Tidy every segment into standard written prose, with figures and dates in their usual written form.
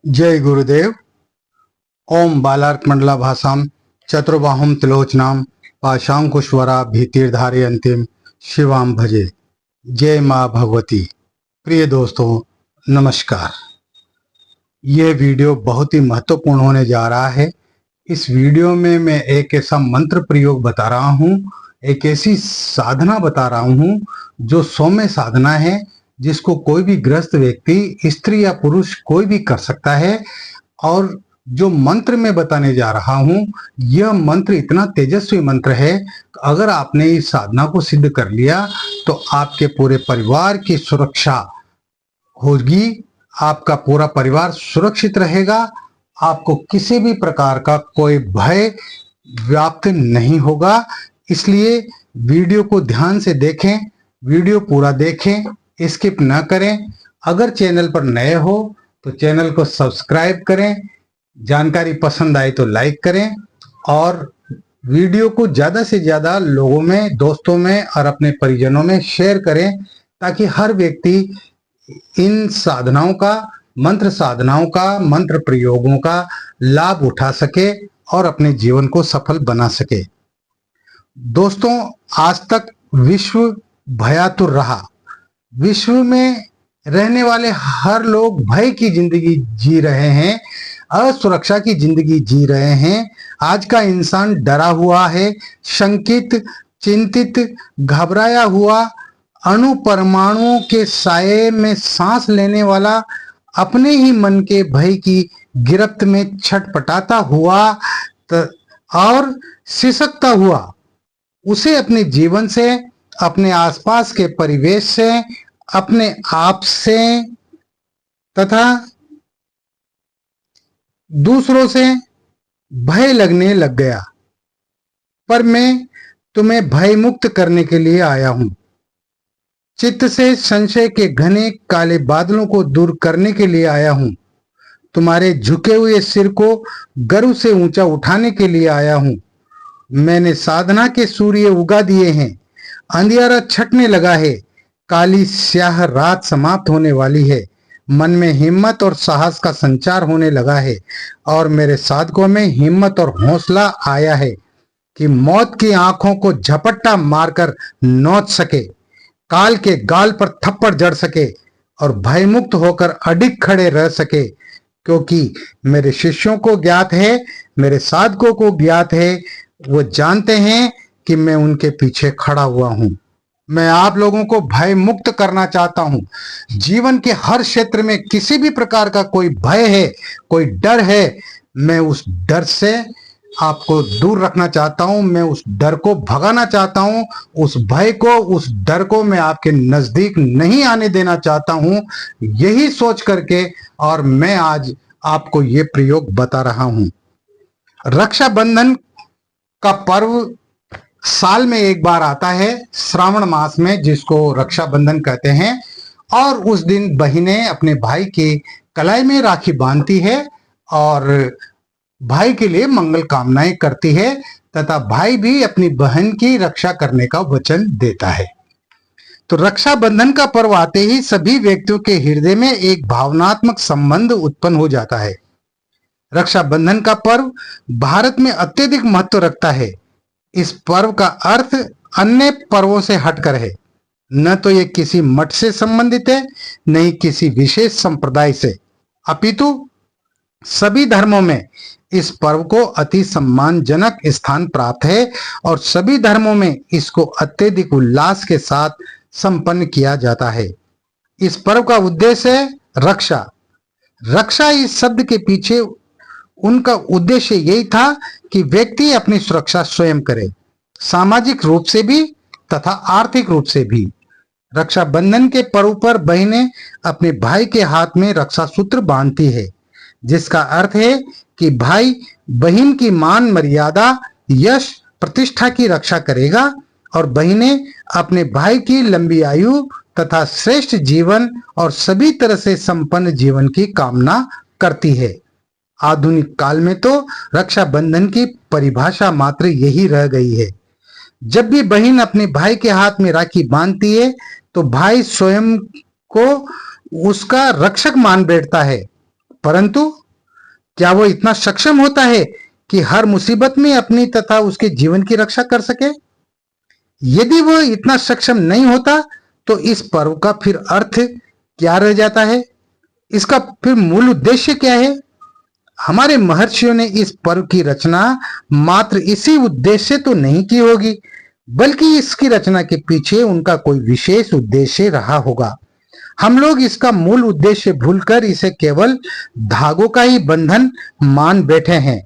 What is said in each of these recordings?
जय गुरुदेव। ओम बालार्कमंडला भाषाम चतुर्बाहुम त्रिलोचनाम पाशांकुश्वरा भीतिर्धारयन्तीम शिवाम भजे। जय माँ भगवती। प्रिय दोस्तों, नमस्कार। ये वीडियो बहुत ही महत्वपूर्ण होने जा रहा है। इस वीडियो में मैं एक ऐसा मंत्र प्रयोग बता रहा हूँ, एक ऐसी साधना बता रहा हूँ जो सौम्य साधना है, जिसको कोई भी ग्रस्त व्यक्ति, स्त्री या पुरुष, कोई भी कर सकता है। और जो मंत्र मैं बताने जा रहा हूँ, यह मंत्र इतना तेजस्वी मंत्र है, अगर आपने इस साधना को सिद्ध कर लिया तो आपके पूरे परिवार की सुरक्षा होगी, आपका पूरा परिवार सुरक्षित रहेगा, आपको किसी भी प्रकार का कोई भय व्याप्त नहीं होगा। इसलिए वीडियो को ध्यान से देखें, वीडियो पूरा देखें, स्किप न करें। अगर चैनल पर नए हो तो चैनल को सब्सक्राइब करें, जानकारी पसंद आए तो लाइक करें और वीडियो को ज़्यादा से ज़्यादा लोगों में, दोस्तों में और अपने परिजनों में शेयर करें, ताकि हर व्यक्ति इन साधनाओं का, मंत्र साधनाओं का, मंत्र प्रयोगों का लाभ उठा सके और अपने जीवन को सफल बना सके। दोस्तों, आज तक विश्व भयातुर रहा। विश्व में रहने वाले हर लोग भय की जिंदगी जी रहे हैं, असुरक्षा की जिंदगी जी रहे हैं। आज का इंसान डरा हुआ है, शंकित, चिंतित, घबराया हुआ, अणु परमाणुओं के साये में सांस लेने वाला, अपने ही मन के भय की गिरफ्त में छटपटाता हुआ और सिसकता हुआ, उसे अपने जीवन से, अपने आसपास के परिवेश से, अपने आप से तथा दूसरों से भय लगने लग गया। पर मैं तुम्हें भय मुक्त करने के लिए आया हूं। चित्त से संशय के घने काले बादलों को दूर करने के लिए आया हूं। तुम्हारे झुके हुए सिर को गर्व से ऊंचा उठाने के लिए आया हूं। मैंने साधना के सूर्य उगा दिए हैं। अंधियारा छटने लगा है। काली स्याह रात समाप्त होने वाली है। मन में हिम्मत और साहस का संचार होने लगा है और मेरे साधकों में हिम्मत और हौसला आया है कि मौत की आंखों को झपट्टा मारकर नोच सके, काल के गाल पर थप्पड़ जड़ सके और भयमुक्त होकर अडिग खड़े रह सके। क्योंकि मेरे शिष्यों को ज्ञात है, मेरे साधकों को ज्ञात है, वो जानते हैं कि मैं उनके पीछे खड़ा हुआ हूं। मैं आप लोगों को भय मुक्त करना चाहता हूं। जीवन के हर क्षेत्र में किसी भी प्रकार का कोई भय है, कोई डर है, मैं उस डर से आपको दूर रखना चाहता हूं। मैं उस डर को भगाना चाहता हूं। उस भय को, उस डर को मैं आपके नजदीक नहीं आने देना चाहता हूं। यही सोच करके और मैं आज आपको ये प्रयोग बता रहा हूं। रक्षाबंधन का पर्व साल में एक बार आता है, श्रावण मास में, जिसको रक्षाबंधन कहते हैं। और उस दिन बहनें अपने भाई के कलाई में राखी बांधती है और भाई के लिए मंगल कामनाएं करती है तथा भाई भी अपनी बहन की रक्षा करने का वचन देता है। तो रक्षाबंधन का पर्व आते ही सभी व्यक्तियों के हृदय में एक भावनात्मक संबंध उत्पन्न हो जाता है। रक्षाबंधन का पर्व भारत में अत्यधिक महत्व रखता है। इस पर्व का अर्थ अन्य पर्वों से हटकर है। न तो ये किसी मठ से संबंधित है, न ही किसी विशेष संप्रदाय से, अपितु सभी धर्मों में इस पर्व को अति सम्मानजनक स्थान प्राप्त है और सभी धर्मों में इसको अत्यधिक उल्लास के साथ संपन्न किया जाता है। इस पर्व का उद्देश्य है रक्षा। रक्षा इस शब्द के पीछे उनका उद्देश्य यही था कि व्यक्ति अपनी सुरक्षा स्वयं करे, सामाजिक रूप से भी तथा आर्थिक रूप से भी। रक्षाबंधन के पर्व पर बहनें अपने भाई के हाथ में रक्षा सूत्र बांधती है, जिसका अर्थ है कि भाई बहन की मान मर्यादा, यश, प्रतिष्ठा की रक्षा करेगा और बहनें अपने भाई की लंबी आयु तथा श्रेष्ठ जीवन और सभी तरह से संपन्न जीवन की कामना करती है। आधुनिक काल में तो रक्षाबंधन की परिभाषा मात्र यही रह गई है। जब भी बहन अपने भाई के हाथ में राखी बांधती है तो भाई स्वयं को उसका रक्षक मान बैठता है। परंतु क्या वो इतना सक्षम होता है कि हर मुसीबत में अपनी तथा उसके जीवन की रक्षा कर सके? यदि वह इतना सक्षम नहीं होता तो इस पर्व का फिर अर्थ क्या रह जाता है? इसका फिर मूल उद्देश्य क्या है? हमारे महर्षियों ने इस पर्व की रचना मात्र इसी उद्देश्य से तो नहीं की होगी, बल्कि इसकी रचना के पीछे उनका कोई विशेष उद्देश्य रहा होगा। हम लोग इसका मूल उद्देश्य भूलकर इसे केवल धागों का ही बंधन मान बैठे हैं।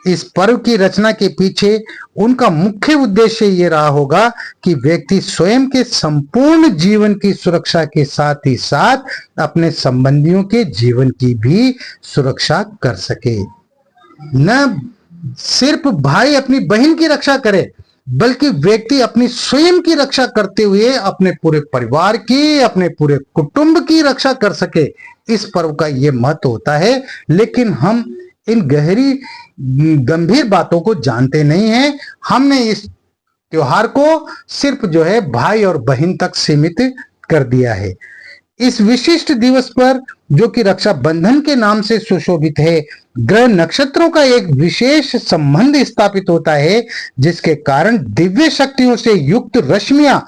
इस पर्व की रचना के पीछे उनका मुख्य उद्देश्य ये रहा होगा कि व्यक्ति स्वयं के संपूर्ण जीवन की सुरक्षा के साथ ही साथ अपने संबंधियों के जीवन की भी सुरक्षा कर सके। न सिर्फ भाई अपनी बहन की रक्षा करे, बल्कि व्यक्ति अपनी स्वयं की रक्षा करते हुए अपने पूरे परिवार की, अपने पूरे कुटुंब की रक्षा कर सके। इस पर्व का ये महत्व होता है, लेकिन हम इन गहरी गंभीर बातों को जानते नहीं हैं। हमने इस त्योहार को सिर्फ भाई और बहन तक सीमित कर दिया है। इस विशिष्ट दिवस पर, जो कि रक्षा बंधन के नाम से सुशोभित है, ग्रह नक्षत्रों का एक विशेष संबंध स्थापित होता है, जिसके कारण दिव्य शक्तियों से युक्त रश्मियां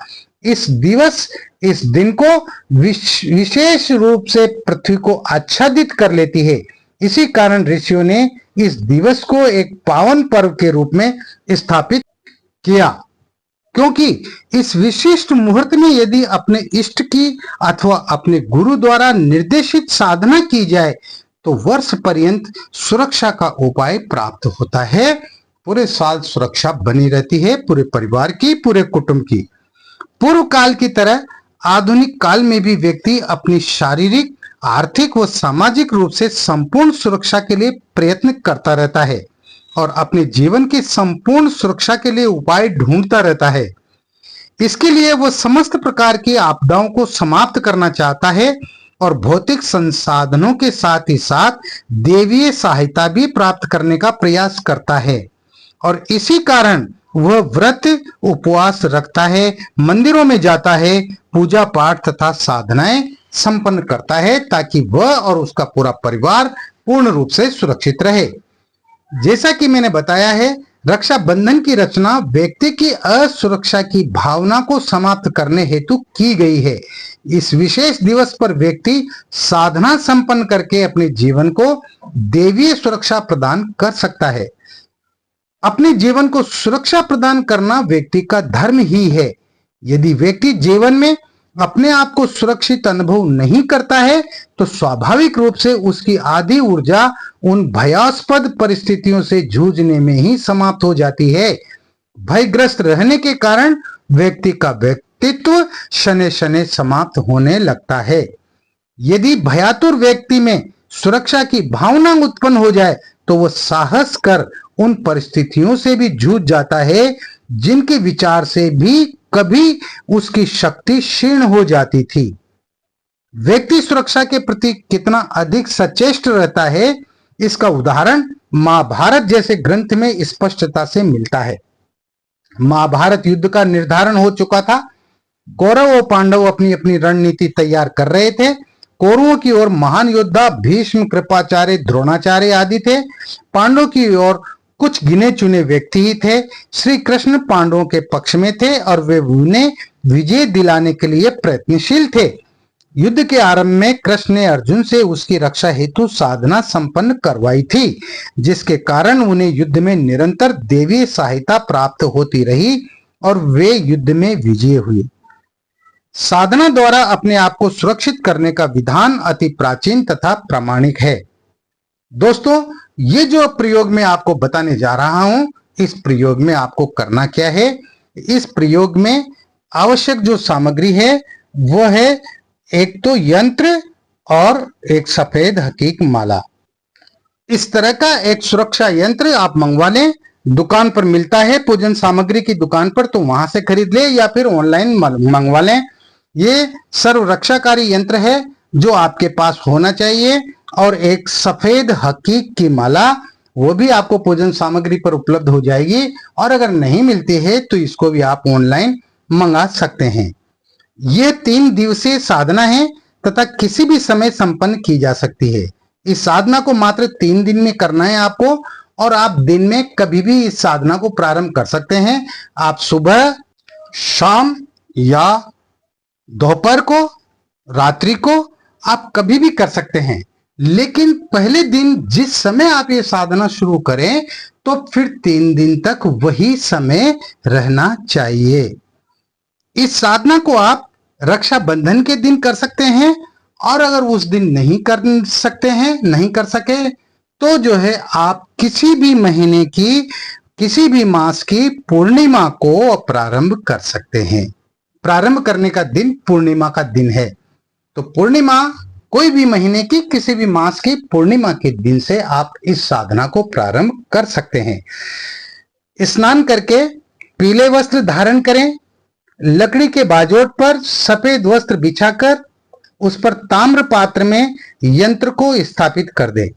इस दिन को विशेष रूप से पृथ्वी को आच्छादित कर लेती है। इसी कारण ऋषियों ने इस दिवस को एक पावन पर्व के रूप में स्थापित किया, क्योंकि इस विशिष्ट मुहूर्त में यदि अपने इष्ट की अथवा अपने गुरु द्वारा निर्देशित साधना की जाए तो वर्ष पर्यंत सुरक्षा का उपाय प्राप्त होता है। पूरे साल सुरक्षा बनी रहती है, पूरे परिवार की, पूरे कुटुंब की। पूर्व काल की तरह आधुनिक काल में भी व्यक्ति अपनी शारीरिक, आर्थिक व सामाजिक रूप से संपूर्ण सुरक्षा के लिए प्रयत्न करता रहता है और अपने जीवन की संपूर्ण सुरक्षा के लिए उपाय ढूंढता रहता है। इसके लिए वह समस्त प्रकार की आपदाओं को समाप्त करना चाहता है और भौतिक संसाधनों के साथ ही साथ देवीय सहायता भी प्राप्त करने का प्रयास करता है। और इसी कारण वह व्रत उपवास रखता है, मंदिरों में जाता है, पूजा पाठ तथा साधनाएं संपन्न करता है, ताकि वह और उसका पूरा परिवार पूर्ण रूप से सुरक्षित रहे। जैसा कि मैंने बताया है, रक्षा बंधन की रचना व्यक्ति की असुरक्षा की भावना को समाप्त करने हेतु की गई है। इस विशेष दिवस पर व्यक्ति साधना संपन्न करके अपने जीवन को देवीय सुरक्षा प्रदान कर सकता है। अपने जीवन को सुरक्षा प्रदान करना व्यक्ति का धर्म ही है। यदि व्यक्ति जीवन में अपने आप को सुरक्षित अनुभव नहीं करता है तो स्वाभाविक रूप से उसकी आधी ऊर्जा उन भयास्पद परिस्थितियों से जूझने में ही समाप्त हो जाती है। भयग्रस्त रहने के कारण व्यक्ति का व्यक्तित्व शने शने समाप्त होने लगता है। यदि भयातुर व्यक्ति में सुरक्षा की भावना उत्पन्न हो जाए तो वह साहस कर उन परिस्थितियों से भी जूझ जाता है जिनके विचार से भी कभी उसकी शक्ति क्षीण हो जाती थी। व्यक्ति सुरक्षा के प्रति कितना अधिक सचेष्ट रहता है, इसका उदाहरण महाभारत जैसे ग्रंथ में स्पष्टता से मिलता है। महाभारत युद्ध का निर्धारण हो चुका था। कौरव और पांडव अपनी अपनी रणनीति तैयार कर रहे थे। कौरवों की ओर महान योद्धा भीष्म, कृपाचार्य, द्रोणाचार्य आदि थे। पांडवों की ओर कुछ गिने चुने व्यक्ति ही थे। श्री कृष्ण पांडवों के पक्ष में थे और वे उन्हें विजय दिलाने के लिए प्रयत्नशील थे। युद्ध के आरंभ में कृष्ण ने अर्जुन से उसकी रक्षा हेतु साधना संपन्न करवाई थी, जिसके कारण उन्हें युद्ध में निरंतर देवीय सहायता प्राप्त होती रही और वे युद्ध में विजयी हुए। साधना द्वारा अपने आप को सुरक्षित करने का विधान अति प्राचीन तथा प्रामाणिक है। दोस्तों, ये जो प्रयोग मैं आपको बताने जा रहा हूं, इस प्रयोग में आपको करना क्या है? इस प्रयोग में आवश्यक जो सामग्री है वो है एक तो यंत्र और एक सफेद हकीक माला। इस तरह का एक सुरक्षा यंत्र आप मंगवा लें, दुकान पर मिलता है, पूजन सामग्री की दुकान पर, तो वहां से खरीद ले या फिर ऑनलाइन मंगवा लें। ये सर्व रक्षाकारी यंत्र है जो आपके पास होना चाहिए। और एक सफेद हकीक की माला, वो भी आपको पूजन सामग्री पर उपलब्ध हो जाएगी, और अगर नहीं मिलती है तो इसको भी आप ऑनलाइन मंगा सकते हैं। ये 3 दिवसीय साधना है तथा किसी भी समय संपन्न की जा सकती है। इस साधना को मात्र 3 दिन में करना है आपको, और आप दिन में कभी भी इस साधना को प्रारंभ कर सकते हैं। आप सुबह, शाम या दोपहर को, रात्रि को आप कभी भी कर सकते हैं। लेकिन पहले दिन जिस समय आप ये साधना शुरू करें तो फिर 3 दिन तक वही समय रहना चाहिए। इस साधना को आप रक्षाबंधन के दिन कर सकते हैं, और अगर उस दिन नहीं कर सकते हैं, नहीं कर सके, तो जो है आप किसी भी महीने की, किसी भी मास की पूर्णिमा को प्रारंभ कर सकते हैं। प्रारंभ करने का दिन पूर्णिमा का दिन है। तो पूर्णिमा, कोई भी महीने की, किसी भी मास की पूर्णिमा के दिन से आप इस साधना को प्रारंभ कर सकते हैं। स्नान करके पीले वस्त्र धारण करें, लकड़ी के बाजोट पर सफेद वस्त्र बिछाकर उस पर ताम्र पात्र में यंत्र को स्थापित कर दें।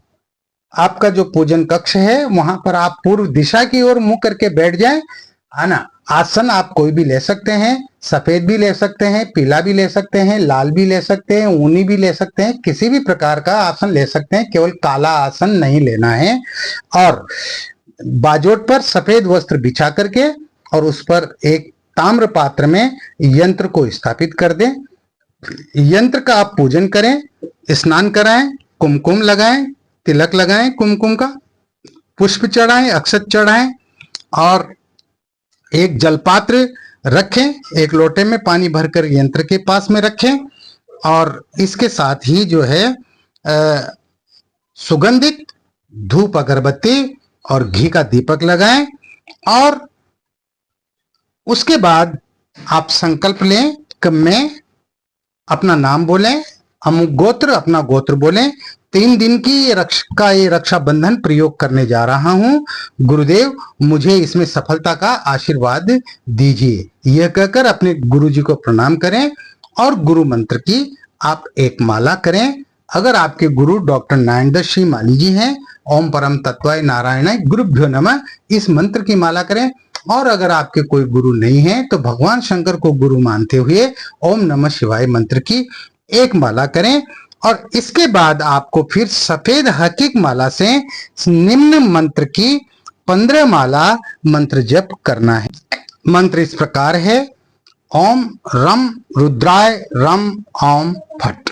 आपका जो पूजन कक्ष है वहां पर आप पूर्व दिशा की ओर मुंह करके बैठ जाएं, है ना। आसन आप कोई भी ले सकते हैं, सफेद भी ले सकते हैं, पीला भी ले सकते हैं, लाल भी ले सकते हैं, ऊनी भी ले सकते हैं, किसी भी प्रकार का आसन ले सकते हैं, केवल काला आसन नहीं लेना है। और बाजोट पर सफेद वस्त्र बिछा करके और उस पर एक ताम्र पात्र में यंत्र को स्थापित कर दें। यंत्र का आप पूजन करें, स्नान कराएं, कुमकुम लगाएं, तिलक लगाएं, कुमकुम का पुष्प चढ़ाएं, अक्षत चढ़ाएं, और एक जलपात्र रखें, एक लोटे में पानी भरकर यंत्र के पास में रखें, और इसके साथ ही जो है सुगंधित धूप अगरबत्ती और घी का दीपक लगाएं। और उसके बाद आप संकल्प लें कि मैं अपना नाम बोलें, अमुक गोत्र, अपना गोत्र बोलें, 3 दिन की ये रक्षाबंधन प्रयोग करने जा रहा हूं। गुरुदेव मुझे इसमें सफलता का आशीर्वाद दीजिए। यह कहकर अपने गुरु जी को प्रणाम करें और गुरु मंत्र की आप एक माला करें। अगर आपके गुरु डॉक्टर नारायणदत्त श्री माली जी हैं, ओम परम तत्वाय नारायणाय गुरुभ्यो नमः, इस मंत्र की माला करें। और अगर आपके कोई गुरु नहीं है तो भगवान शंकर को गुरु मानते हुए ओम नमः शिवाय मंत्र की एक माला करें। और इसके बाद आपको फिर सफेद हकीक माला से निम्न मंत्र की 15 माला मंत्र जप करना है। मंत्र इस प्रकार है, ओम रम रुद्राय रम ओम फट।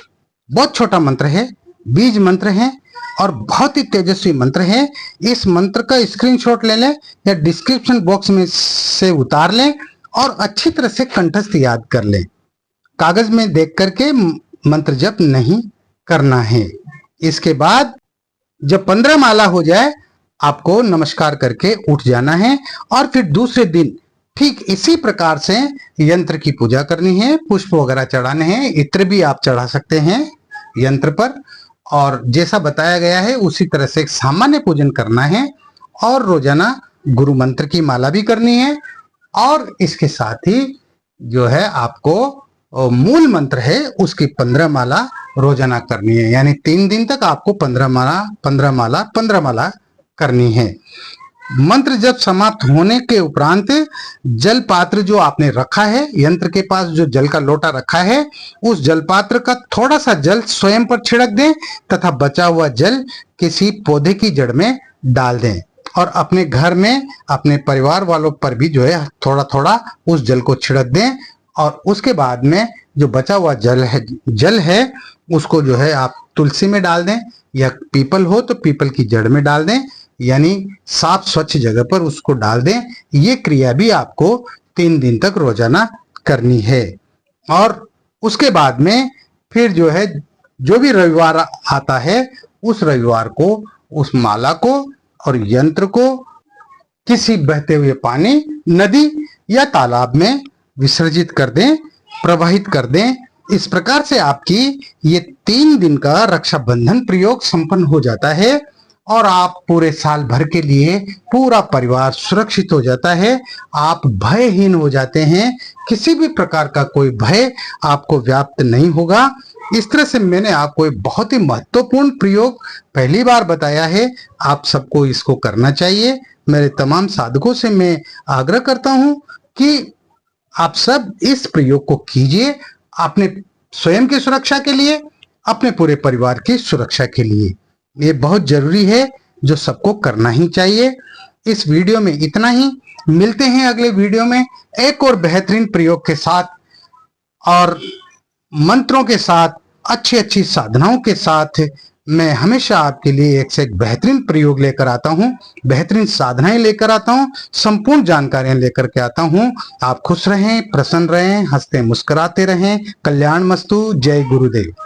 बहुत छोटा मंत्र है, बीज मंत्र है और बहुत ही तेजस्वी मंत्र है। इस मंत्र का स्क्रीनशॉट ले लें या डिस्क्रिप्शन बॉक्स में से उतार लें और अच्छी तरह से कंठस्थ याद कर लें। कागज में देख करके मंत्र जप नहीं करना है। इसके बाद जब 15 माला हो जाए आपको नमस्कार करके उठ जाना है और फिर दूसरे दिन ठीक इसी प्रकार से यंत्र की पूजा करनी है, पुष्प वगैरह चढ़ाने हैं, इत्र भी आप चढ़ा सकते हैं यंत्र पर, और जैसा बताया गया है उसी तरह से एक सामान्य पूजन करना है। और रोजाना गुरु मंत्र की माला भी करनी है, और इसके साथ ही जो है आपको मूल मंत्र है उसकी 15 माला रोजाना करनी है। यानी 3 दिन तक आपको 15 माला करनी है। मंत्र जब समाप्त होने के उपरांत जल पात्र जो आपने रखा है, यंत्र के पास जो जल का लोटा रखा है, उस जल पात्र का थोड़ा सा जल स्वयं पर छिड़क दें तथा बचा हुआ जल किसी पौधे की जड़ में डाल दें। और अपने घर में अपने परिवार वालों पर भी जो है थोड़ा थोड़ा उस जल को छिड़क दें। और उसके बाद में जो बचा हुआ जल है उसको जो है आप तुलसी में डाल दें, या पीपल हो तो पीपल की जड़ में डाल दें, यानी साफ स्वच्छ जगह पर उसको डाल दें। ये क्रिया भी आपको 3 दिन तक रोजाना करनी है। और उसके बाद में फिर जो है जो भी रविवार आता है उस रविवार को उस माला को और यंत्र को किसी बहते हुए पानी, नदी या तालाब में विसर्जित कर दें, प्रवाहित कर दें। इस प्रकार से आपकी ये 3 दिन का रक्षाबंधन प्रयोग संपन्न हो जाता है और आप पूरे साल भर के लिए पूरा परिवार सुरक्षित हो जाता है। आप भयहीन हो जाते हैं, किसी भी प्रकार का कोई भय आपको व्याप्त नहीं होगा। इस तरह से मैंने आपको एक बहुत ही महत्वपूर्ण प्रयोग पहली बार बताया है। आप सबको इसको करना चाहिए। मेरे तमाम साधकों से मैं आग्रह करता हूं कि आप सब इस प्रयोग को कीजिए, अपने स्वयं की सुरक्षा के लिए, अपने पूरे परिवार की सुरक्षा के लिए। ये बहुत जरूरी है, जो सबको करना ही चाहिए। इस वीडियो में इतना ही। मिलते हैं अगले वीडियो में एक और बेहतरीन प्रयोग के साथ और मंत्रों के साथ, अच्छी अच्छी साधनाओं के साथ। मैं हमेशा आपके लिए एक से एक बेहतरीन प्रयोग लेकर आता हूं, बेहतरीन साधनाएं लेकर आता हूं, संपूर्ण जानकारियां लेकर के आता हूं। आप खुश रहें, प्रसन्न रहें, हंसते मुस्कुराते रहें। कल्याण मस्तु। जय गुरुदेव।